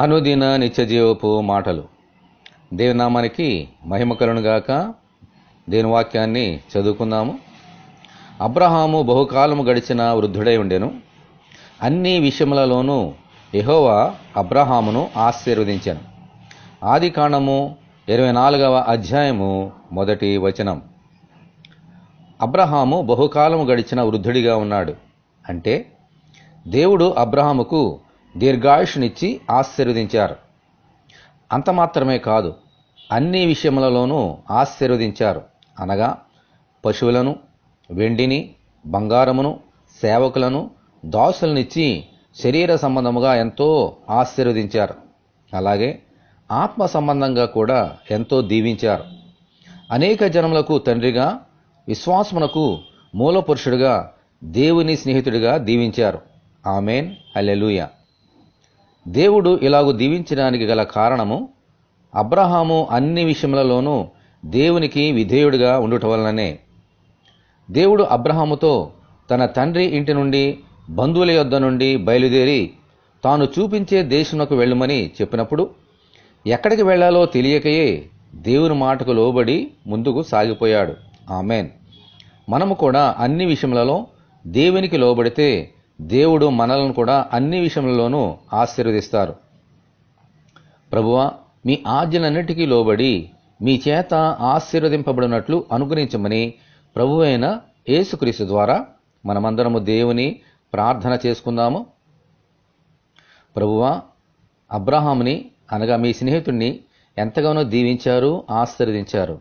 అనుదిన నిత్యజీవపు మాటలు. దేవుని నామానికి మహిమ కలుగునుగాక. దేవుని వాక్యాన్ని చదువుకుందాము. అబ్రహాము బహుకాలము గడిచిన వృద్ధుడై ఉండెను. అన్ని విషయములలోనూ యెహోవా అబ్రహామును ఆశీర్వదించెను. ఆదికాండము 24వ అధ్యాయము 1వ వచనం. అబ్రహాము బహుకాలము గడిచిన వృద్ధుడిగా ఉన్నాడు అంటే దేవుడు అబ్రహాముకు దీర్ఘాయుష్నిచ్చి ఆశీర్వదించారు. అంత మాత్రమే కాదు, అన్ని విషయములలోనూ ఆశీర్వదించారు. అనగా పశువులను, వెండిని, బంగారమును, సేవకులను, దాసులనిచ్చి శరీర సంబంధముగా ఎంతో ఆశీర్వదించారు. అలాగే ఆత్మ సంబంధంగా కూడా ఎంతో దీవించారు. అనేక జనములకు తండ్రిగా, విశ్వాసమునకు మూలపురుషుడిగా, దేవుని స్నేహితుడిగా దీవించారు. ఆమేన్, హల్లెలూయా. దేవుడు ఇలాగు దీవించడానికి గల కారణము అబ్రహాము అన్ని విషయములలోనూ దేవునికి విధేయుడిగా ఉండుట వలననే. దేవుడు అబ్రహాముతో తన తండ్రి ఇంటి నుండి, బంధువుల యొద్ద నుండి బయలుదేరి తాను చూపించే దేశమునకు వెళ్ళమని చెప్పినప్పుడు ఎక్కడికి వెళ్లాలో తెలియకయే దేవుని మాటకు లోబడి ముందుకు సాగిపోయాడు. ఆమేన్. మనము కూడా అన్ని విషయములలో దేవునికి లోబడితే దేవుడు మనలను కూడా అన్ని విషయములలోనూ ఆశీర్వదిస్తారు. ప్రభువా, మీ ఆజ్ఞలన్నిటికీ లోబడి మీ చేత ఆశీర్వదింపబడినట్లు అనుగ్రహించమని ప్రభువైన యేసుక్రీస్తు ద్వారా మనమందరము దేవుని ప్రార్థన చేసుకుందాము. ప్రభువా, అబ్రహాముని అనగా మీ స్నేహితుడిని ఎంతగానో దీవించారు, ఆశీర్వదించారు.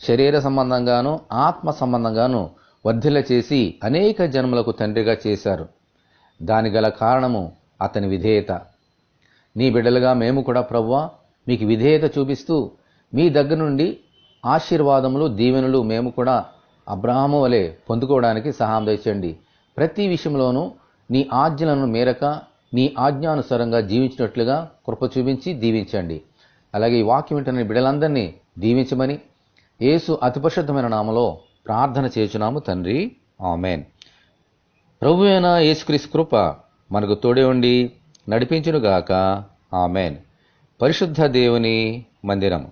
శరీర సంబంధంగాను ఆత్మ సంబంధంగాను వర్ధిల్ల చేసి అనేక జన్మలకు తండ్రిగా చేశారు. దానికి గల కారణము అతని విధేయత. నీ బిడ్డలుగా మేము కూడా ప్రభువా మీకు విధేయత చూపిస్తూ మీ దగ్గర నుండి ఆశీర్వాదములు, దీవెనలు మేము కూడా అబ్రహాము వలె పొందుకోవడానికి సహాయం దయచేయండి. ప్రతి విషయంలోనూ నీ ఆజ్ఞలను మేరక నీ ఆజ్ఞానుసారంగా జీవించినట్లుగా కృప చూపించి దీవించండి. అలాగే ఈ వాక్యం వింటున్న బిడ్డలందరినీ దీవించమని యేసు అతి పరిశుద్ధమైన నామములో ప్రార్థన చేయుచున్నాము తండ్రి. ఆమేన్. ప్రభువైన యేసుక్రీస్తు కృప మనకు తోడే ఉండి నడిపించునుగాక. ఆమేన్. పరిశుద్ధ దేవుని మందిరం.